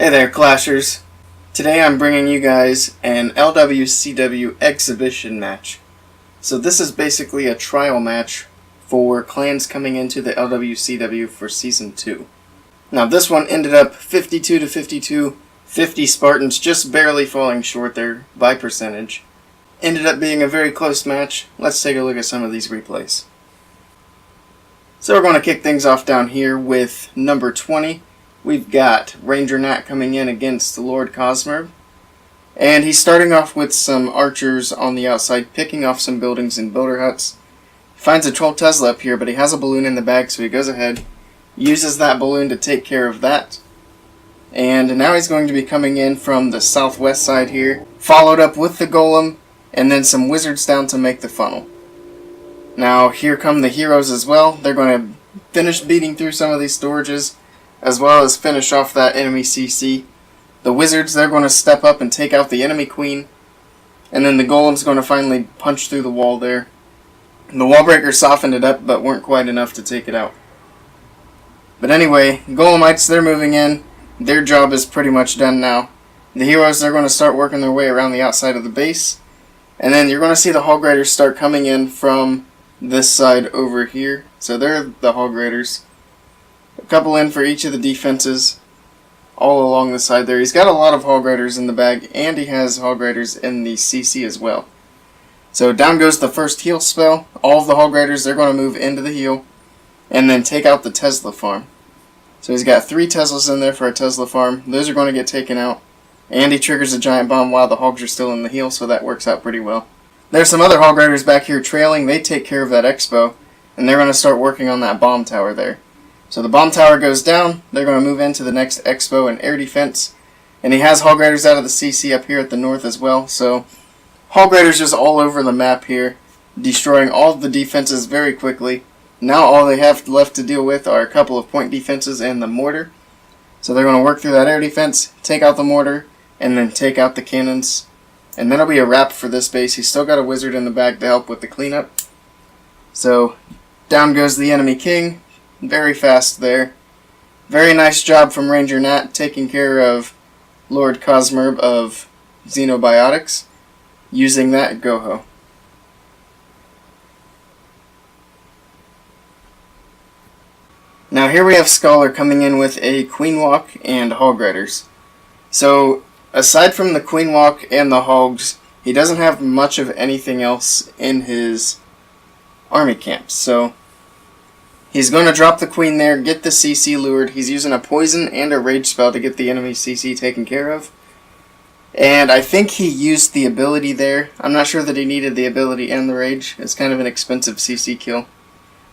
Hey there, Clashers. Today I'm bringing you guys an LWCW exhibition match. So this is basically a trial match for clans coming into the LWCW for Season 2. Now this one ended up 52 to 52, 50 Spartans just barely falling short there by percentage. Ended up being a very close match. Let's take a look at some of these replays. So we're going to kick things off down here with number 20. We've got Ranger Nat coming in against Lord Cosmer. And he's starting off with some archers on the outside, picking off some buildings and builder huts. Finds a Troll Tesla up here, but he has a balloon in the bag, so he goes ahead, uses that balloon to take care of that. And now he's going to be coming in from the southwest side here, followed up with the golem, and then some wizards down to make the funnel. Now here come the heroes as well. They're going to finish beating through some of these storages, as well as finish off that enemy CC. The wizards, they're going to step up and take out the enemy queen. And then the golem's going to finally punch through the wall there. The wall breakers softened it up, but weren't quite enough to take it out. But anyway, golemites, they're moving in. Their job is pretty much done now. The heroes, they're going to start working their way around the outside of the base. And then you're going to see the hog riders start coming in from this side over here. So they're the hog riders. A couple in for each of the defenses, all along the side there. He's got a lot of hog riders in the bag, and he has hog riders in the CC as well. So down goes the first heal spell. All of the hog riders, they're going to move into the heal, and then take out the Tesla farm. So he's got 3 Teslas in there for a Tesla farm. Those are going to get taken out, and he triggers a giant bomb while the hogs are still in the heal, so that works out pretty well. There's some other hog riders back here trailing. They take care of that expo, and they're going to start working on that bomb tower there. So the bomb tower goes down, they're going to move into the next expo and air defense. And he has hog riders out of the CC up here at the north as well. So hog riders just all over the map here, destroying all of the defenses very quickly. Now all they have left to deal with are a couple of point defenses and the mortar. So they're going to work through that air defense, take out the mortar, and then take out the cannons. And that'll be a wrap for this base. He's still got a wizard in the back to help with the cleanup. So down goes the enemy king. Very fast there. Very nice job from Ranger Nat taking care of Lord Cosmer of Xenobiotics, using that Goho. Now here we have Scholar coming in with a Queen Walk and Hog Riders. So aside from the Queen Walk and the Hogs, he doesn't have much of anything else in his army camp. So he's going to drop the queen there, get the CC lured. He's using a poison and a rage spell to get the enemy CC taken care of. And I think he used the ability there. I'm not sure that he needed the ability and the rage. It's kind of an expensive CC kill.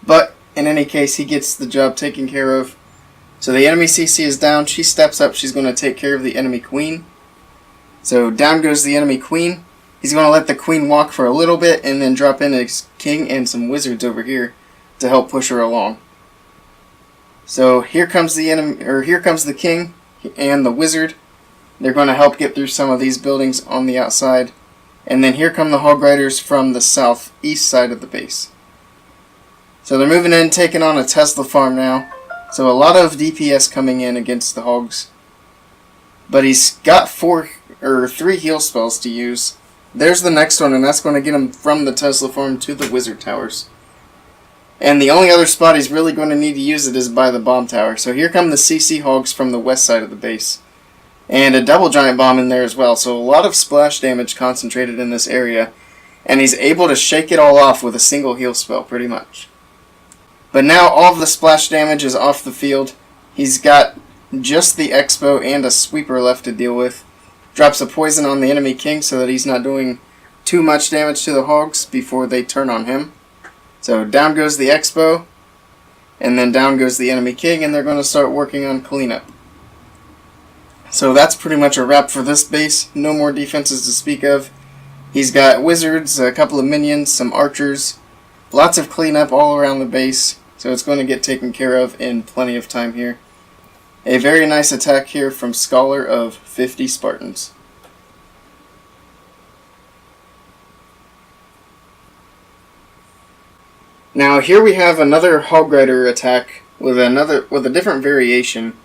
But in any case, he gets the job taken care of. So the enemy CC is down. She steps up. She's going to take care of the enemy queen. So down goes the enemy queen. He's going to let the queen walk for a little bit and then drop in his king and some wizards over here to help push her along. So here comes the enemy, or here comes the king and the wizard. They're going to help get through some of these buildings on the outside. And then here come the hog riders from the southeast side of the base. So they're moving in, taking on a Tesla farm now. So a lot of DPS coming in against the hogs. But he's got 3 heal spells to use. There's the next one, and that's going to get him from the Tesla farm to the wizard towers. And the only other spot he's really going to need to use it is by the bomb tower. So here come the CC hogs from the west side of the base. And a double giant bomb in there as well. So a lot of splash damage concentrated in this area. And he's able to shake it all off with a single heal spell, pretty much. But now all of the splash damage is off the field. He's got just the expo and a sweeper left to deal with. Drops a poison on the enemy king so that he's not doing too much damage to the hogs before they turn on him. So down goes the expo, and then down goes the enemy king, and they're going to start working on cleanup. So that's pretty much a wrap for this base. No more defenses to speak of. He's got wizards, a couple of minions, some archers, lots of cleanup all around the base, so it's going to get taken care of in plenty of time here. A very nice attack here from Scholar of 50 Spartans. Now here we have another hog rider attack with a different variation.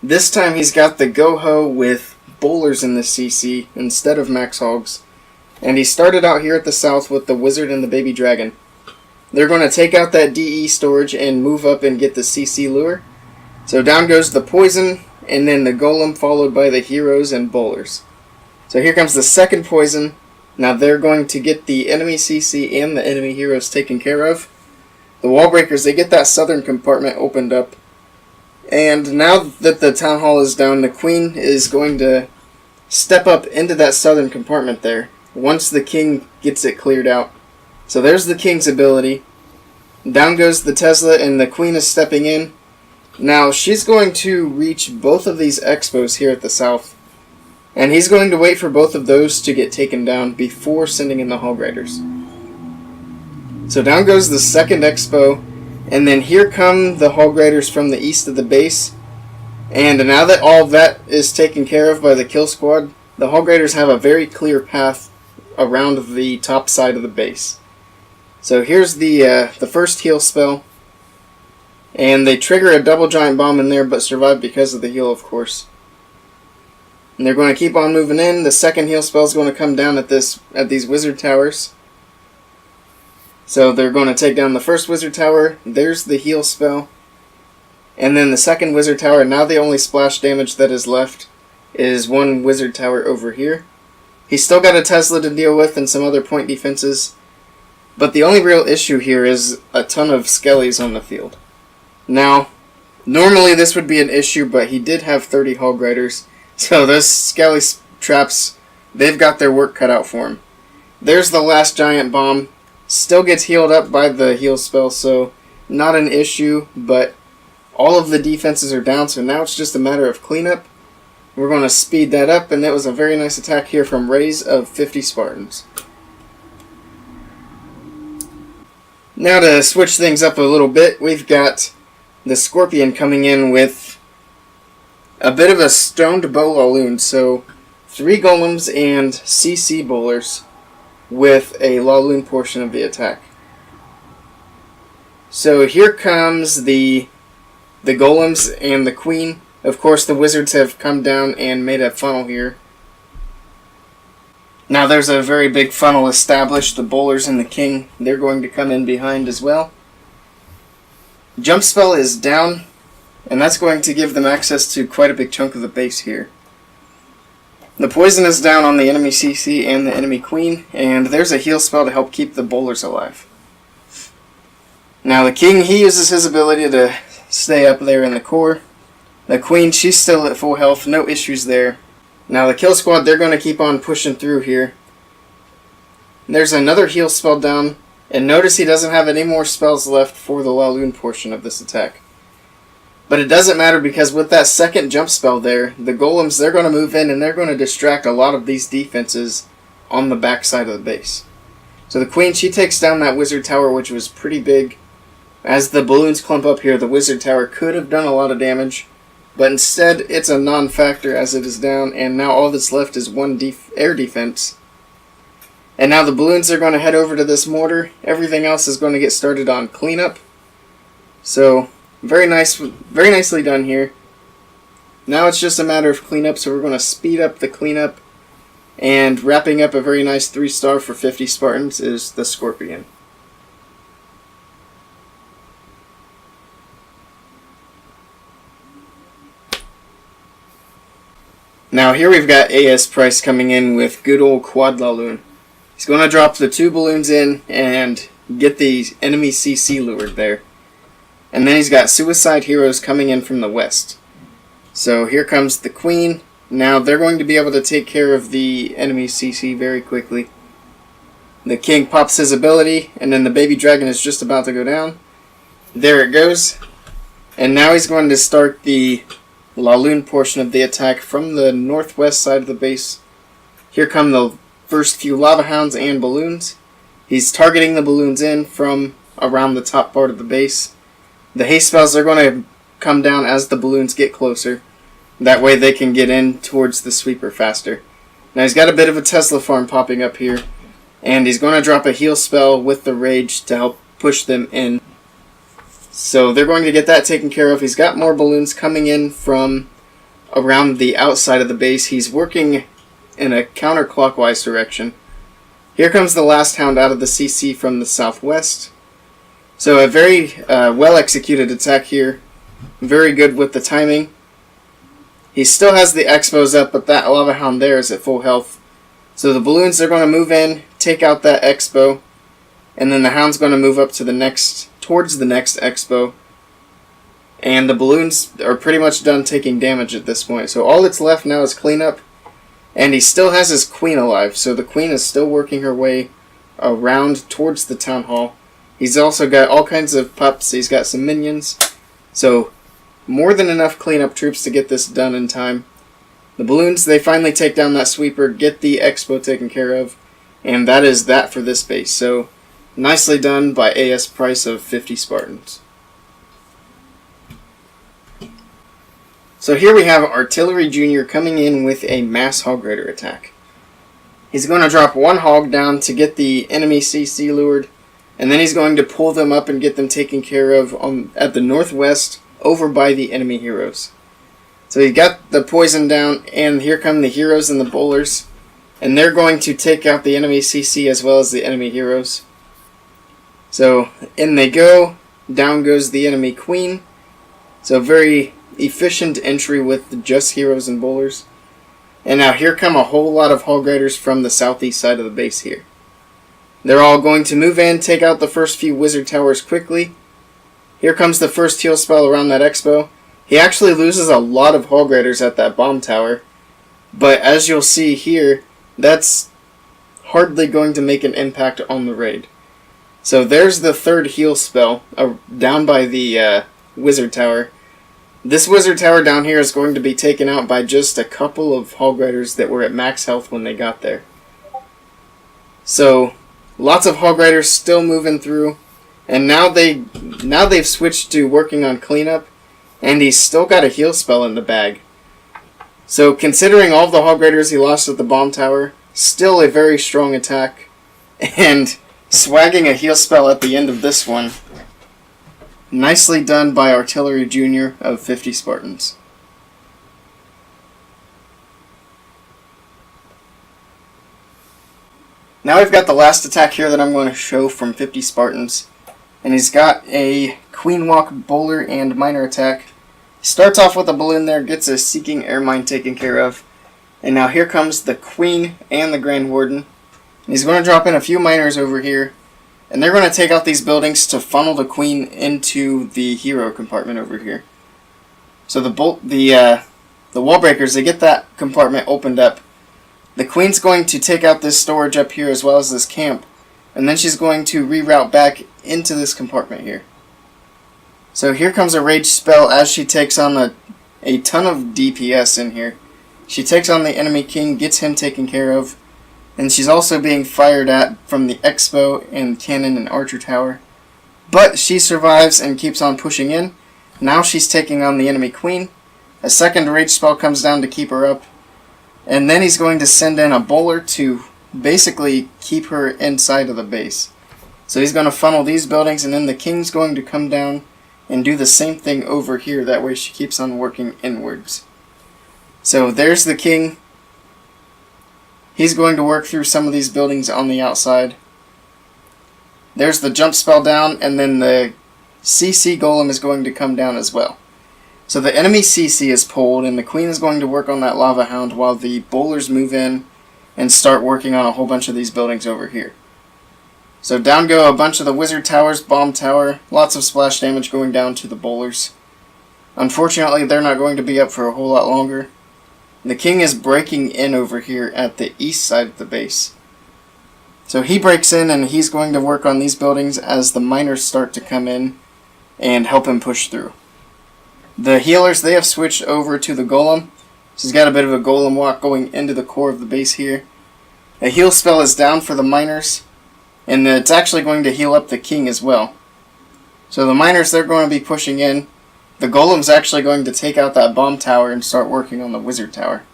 This time he's got the Go-Ho with bowlers in the CC instead of Max Hogs. And he started out here at the south with the Wizard and the Baby Dragon. They're going to take out that DE storage and move up and get the CC lure. So down goes the Poison, and then the Golem, followed by the Heroes and Bowlers. So here comes the second Poison. Now they're going to get the enemy CC and the enemy Heroes taken care of. The Wall Breakers, they get that southern compartment opened up. And now that the Town Hall is down, the Queen is going to step up into that southern compartment there, once the King gets it cleared out. So there's the King's ability. Down goes the Tesla, and the Queen is stepping in. Now, she's going to reach both of these Expos here at the south. And he's going to wait for both of those to get taken down before sending in the Hog Riders. So down goes the second Expo. And then here come the Hog Riders from the east of the base. And now that all of that is taken care of by the Kill Squad, the Hog Riders have a very clear path around the top side of the base. So here's the first heal spell. And they trigger a double giant bomb in there, but survive because of the heal, of course. And they're going to keep on moving in. The second heal spell is going to come down at these wizard towers. So they're going to take down the first wizard tower. There's the heal spell. And then the second wizard tower. Now the only splash damage that is left is one wizard tower over here. He's still got a Tesla to deal with and some other point defenses. But the only real issue here is a ton of Skellies on the field. Now, normally this would be an issue, but he did have 30 Hog Riders. So those Skelly traps, they've got their work cut out for him. There's the last giant bomb. Still gets healed up by the heal spell, so not an issue, but all of the defenses are down, so now it's just a matter of cleanup. We're going to speed that up, and that was a very nice attack here from Rays of 50 Spartans. Now to switch things up a little bit, we've got the Scorpion coming in with a bit of a stoned bow Laloon, so 3 Golems and CC Bowlers with a Laloon portion of the attack. So here comes the Golems and the Queen. Of course, the Wizards have come down and made a funnel here. Now there's a very big funnel established. The Bowlers and the King, they're going to come in behind as well. Jump spell is down, and that's going to give them access to quite a big chunk of the base here. The Poison is down on the enemy CC and the enemy Queen, and there's a heal spell to help keep the Bowlers alive. Now the King, he uses his ability to stay up there in the core. The Queen, she's still at full health, no issues there. Now the Kill Squad, they're going to keep on pushing through here. There's another heal spell down, and notice he doesn't have any more spells left for the Laloon portion of this attack. But it doesn't matter, because with that second jump spell there, the Golems, they're going to move in and they're going to distract a lot of these defenses on the back side of the base. So the Queen, she takes down that Wizard Tower, which was pretty big. As the balloons clump up here, the Wizard Tower could have done a lot of damage, but instead it's a non-factor as it is down, and now all that's left is one air defense. And now the balloons are going to head over to this mortar. Everything else is going to get started on cleanup. So very nicely done here. Now it's just a matter of cleanup, so we're going to speed up the cleanup. And wrapping up a very nice 3-star for 50 Spartans is the Scorpion. Now here we've got AS Price coming in with good old Quad Laloon. He's going to drop the 2 balloons in and get the enemy CC lured there. And then he's got Suicide Heroes coming in from the west. So here comes the Queen. Now they're going to be able to take care of the enemy CC very quickly. The King pops his ability, and then the Baby Dragon is just about to go down. There it goes. And now he's going to start the Laloon portion of the attack from the northwest side of the base. Here come the first few Lava Hounds and balloons. He's targeting the balloons in from around the top part of the base. The haste spells are going to come down as the balloons get closer. That way they can get in towards the sweeper faster. Now he's got a bit of a Tesla farm popping up here. And he's going to drop a heal spell with the Rage to help push them in. So they're going to get that taken care of. He's got more balloons coming in from around the outside of the base. He's working in a counterclockwise direction. Here comes the last hound out of the CC from the southwest. So a very well executed attack here. Very good with the timing. He still has the Expos up, but that Lava Hound there is at full health. So the balloons are going to move in, take out that Expo, and then the Hound's going to move up to towards the next Expo. And the balloons are pretty much done taking damage at this point. So all that's left now is cleanup. And he still has his queen alive, so the queen is still working her way around towards the town hall. He's also got all kinds of pups. He's got some minions. So more than enough cleanup troops to get this done in time. The balloons, they finally take down that sweeper, get the Expo taken care of, and that is that for this base. So nicely done by AS Price of 50 Spartans. So here we have Artillery Jr. coming in with a mass hog raider attack. He's going to drop one hog down to get the enemy CC lured, and then he's going to pull them up and get them taken care of at the northwest over by the enemy heroes. So he got the poison down, and here come the heroes and the bowlers, and they're going to take out the enemy CC as well as the enemy heroes. So in they go, down goes the enemy queen. So very efficient entry with just heroes and bowlers. And now here come a whole lot of hog raiders from the southeast side of the base here. They're all going to move in, take out the first few wizard towers quickly. Here comes the first heal spell around that Expo. He actually loses a lot of hog raiders at that bomb tower, but as you'll see here, that's hardly going to make an impact on the raid. So there's the third heal spell down by the wizard tower. This wizard tower down here is going to be taken out by just a couple of hog raiders that were at max health when they got there. So lots of hog raiders still moving through, and now they've switched to working on cleanup, and he's still got a heal spell in the bag. So considering all the hog raiders he lost at the bomb tower, still a very strong attack, and swagging a heal spell at the end of this one. Nicely done by Artillery Jr. of 50 Spartans. Now we've got the last attack here that I'm going to show from 50 Spartans. And he's got a Queen Walk bowler and miner attack. Starts off with a balloon there, gets a Seeking Air Mine taken care of. And now here comes the Queen and the Grand Warden. And he's going to drop in a few miners over here. And they're going to take out these buildings to funnel the Queen into the hero compartment over here. So the wall breakers, they get that compartment opened up. The Queen's going to take out this storage up here as well as this camp. And then she's going to reroute back into this compartment here. So here comes a rage spell as she takes on a ton of DPS in here. She takes on the enemy king, gets him taken care of. And she's also being fired at from the Expo and Cannon and Archer Tower. But she survives and keeps on pushing in. Now she's taking on the enemy queen. A second rage spell comes down to keep her up. And then he's going to send in a bowler to basically keep her inside of the base. So he's going to funnel these buildings, and then the king's going to come down and do the same thing over here. That way she keeps on working inwards. So there's the king. He's going to work through some of these buildings on the outside. There's the jump spell down, and then the CC golem is going to come down as well. So the enemy CC is pulled, and the queen is going to work on that lava hound while the bowlers move in and start working on a whole bunch of these buildings over here. So down go a bunch of the wizard towers, bomb tower, lots of splash damage going down to the bowlers. Unfortunately, they're not going to be up for a whole lot longer. The king is breaking in over here at the east side of the base. So he breaks in, and he's going to work on these buildings as the miners start to come in and help him push through. The healers, they have switched over to the golem. So he's got a bit of a golem walk going into the core of the base here. A heal spell is down for the miners, and it's actually going to heal up the king as well. So the miners, they're going to be pushing in. The golem's actually going to take out that bomb tower and start working on the wizard tower.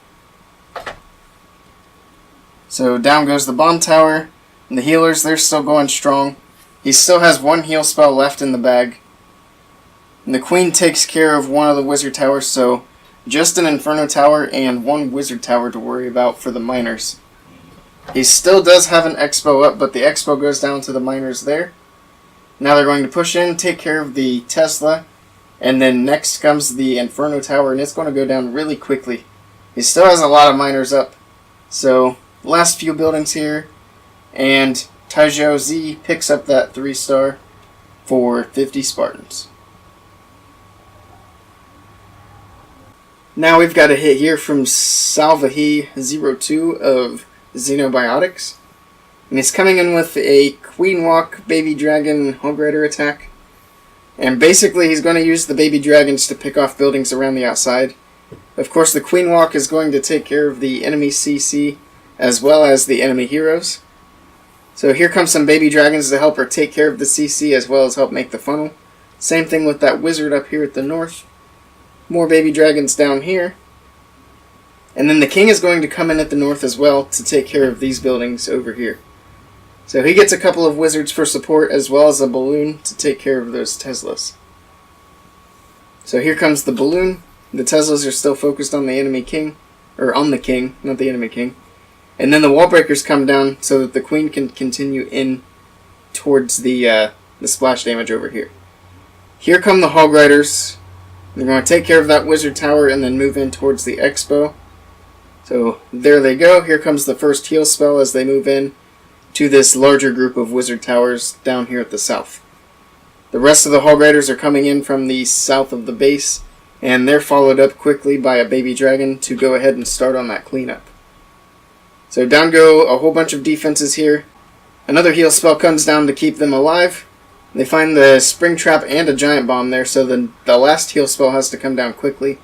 So down goes the bomb tower, and the healers, they're still going strong. He still has one heal spell left in the bag. And the queen takes care of one of the wizard towers, so just an Inferno Tower and one Wizard Tower to worry about for the miners. He still does have an Expo up, but the Expo goes down to the miners there. Now they're going to push in, take care of the Tesla, and then next comes the Inferno Tower, and it's going to go down really quickly. He still has a lot of miners up. So, last few buildings here, and Taizhou Z picks up that 3-star for 50 Spartans. Now we've got a hit here from Salvahi02 of Xenobiotics. And he's coming in with a Queen Walk Baby Dragon Hog Rider attack. And basically he's going to use the Baby Dragons to pick off buildings around the outside. Of course the Queen Walk is going to take care of the enemy CC as well as the enemy heroes. So here comes some Baby Dragons to help her take care of the CC as well as help make the funnel. Same thing with that Wizard up here at the north. More Baby Dragons down here. And then the King is going to come in at the north as well to take care of these buildings over here. So he gets a couple of Wizards for support as well as a Balloon to take care of those Teslas. So here comes the Balloon. The Teslas are still focused on the enemy King. Or on the King, not the enemy King. And then the Wall Breakers come down so that the Queen can continue in towards the splash damage over here. Here come the Hog Riders. They're going to take care of that Wizard Tower and then move in towards the Expo. So there they go. Here comes the first heal spell as they move in to this larger group of Wizard Towers down here at the south. The rest of the Hog Riders are coming in from the south of the base, and they're followed up quickly by a Baby Dragon to go ahead and start on that cleanup. So down go a whole bunch of defenses here. Another heal spell comes down to keep them alive. They find the Spring Trap and a Giant Bomb there, so the last heal spell has to come down quickly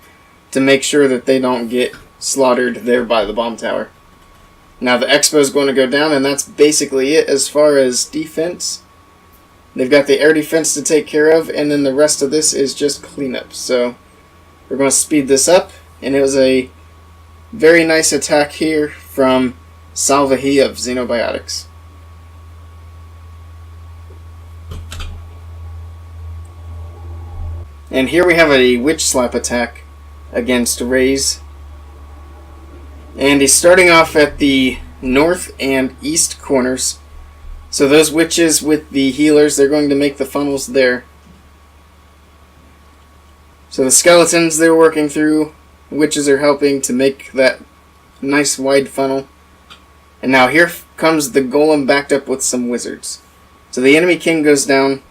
to make sure that they don't get slaughtered there by the Bomb Tower. Now the Expo is going to go down, and that's basically it as far as defense. They've got the air defense to take care of, and then the rest of this is just cleanup. So we're going to speed this up, and it was a very nice attack here from Salvahi of Xenobiotics. And here we have a Witch Slap attack against Raze. And he's starting off at the north and east corners. So those witches with the healers, they're going to make the funnels there. So the skeletons they're working through, witches are helping to make that nice wide funnel. And now here comes the golem backed up with some wizards. So the enemy king goes down.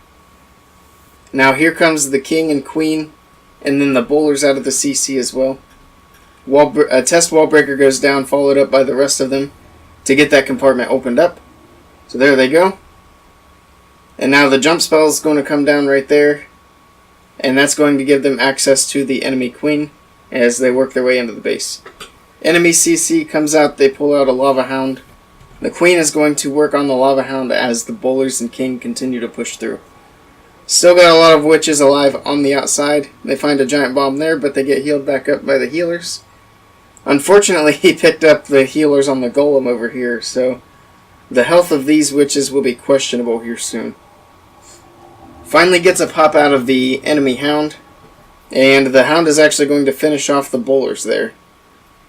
Now here comes the king and queen, and then the bowlers out of the CC as well. A test wall breaker goes down, followed up by the rest of them to get that compartment opened up. So there they go. And now the jump spell is going to come down right there, and that's going to give them access to the enemy queen as they work their way into the base. Enemy CC comes out, they pull out a Lava Hound. The queen is going to work on the Lava Hound as the bowlers and king continue to push through. Still got a lot of witches alive on the outside. They find a giant bomb there, but they get healed back up by the healers. Unfortunately, he picked up the healers on the golem over here, so the health of these witches will be questionable here soon. Finally gets a pop out of the enemy hound, and the hound is actually going to finish off the bowlers there.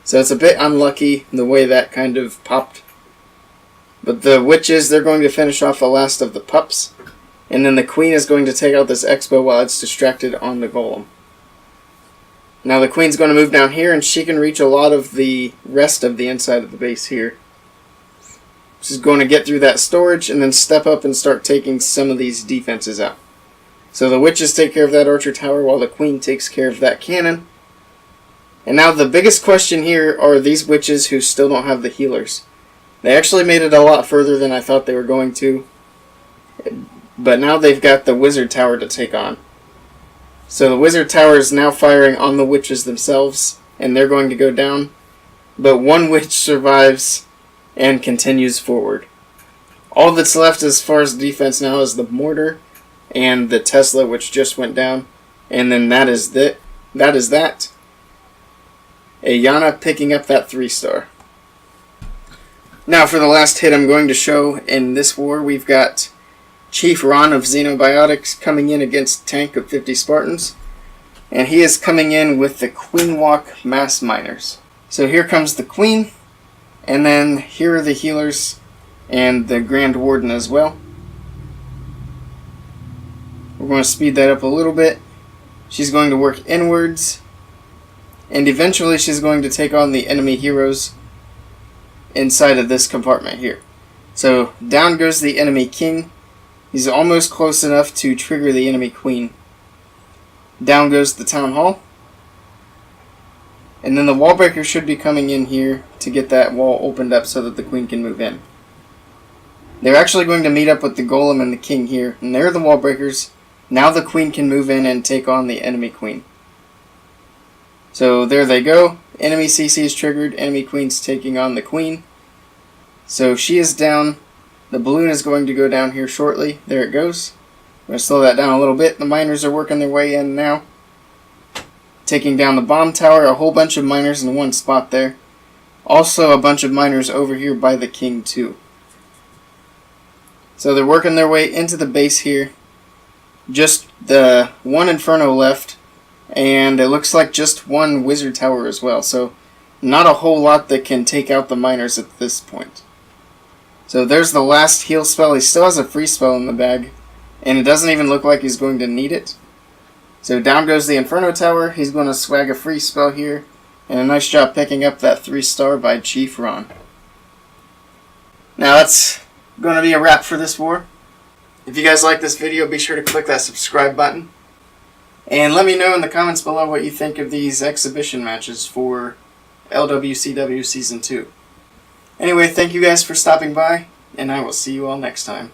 So it's a bit unlucky the way that kind of popped. But the witches, they're going to finish off the last of the pups. And then the queen is going to take out this expo while it's distracted on the golem. Now the queen's going to move down here, and she can reach a lot of the rest of the inside of the base here. She's going to get through that storage and then step up and start taking some of these defenses out. So the witches take care of that archer tower while the queen takes care of that cannon. And now the biggest question here are these witches who still don't have the healers. They actually made it a lot further than I thought they were going to. But now they've got the wizard tower to take on. So the wizard tower is now firing on the witches themselves, and they're going to go down. But one witch survives and continues forward. All that's left as far as defense now is the mortar and the Tesla, which just went down. And then that is that. Ayana picking up that 3-star. Now for the last hit I'm going to show in this war, we've got Chief Ron of Xenobiotics coming in against Tank of 50 Spartans. And he is coming in with the Queen Walk Mass Miners. So here comes the Queen, and then here are the healers and the Grand Warden as well. We're going to speed that up a little bit. She's going to work inwards, and eventually she's going to take on the enemy heroes inside of this compartment here. So down goes the enemy king. He's almost close enough to trigger the enemy queen. Down goes the town hall. And then the wall breaker should be coming in here to get that wall opened up so that the queen can move in. They're actually going to meet up with the golem and the king here, and they're the wall breakers. Now the queen can move in and take on the enemy queen. So there they go. Enemy CC is triggered. Enemy queen's taking on the queen. So she is down. The balloon is going to go down here shortly. There it goes. I'm going to slow that down a little bit. The miners are working their way in now. Taking down the bomb tower. A whole bunch of miners in one spot there. Also a bunch of miners over here by the king too. So they're working their way into the base here. Just the one Inferno left. And it looks like just one wizard tower as well. So not a whole lot that can take out the miners at this point. So there's the last heal spell. He still has a free spell in the bag. And it doesn't even look like he's going to need it. So down goes the Inferno Tower. He's going to swag a free spell here. And a nice job picking up that 3-star by Chief Ron. Now that's going to be a wrap for this war. If you guys like this video, be sure to click that subscribe button. And let me know in the comments below what you think of these exhibition matches for LWCW Season 2. Anyway, thank you guys for stopping by, and I will see you all next time.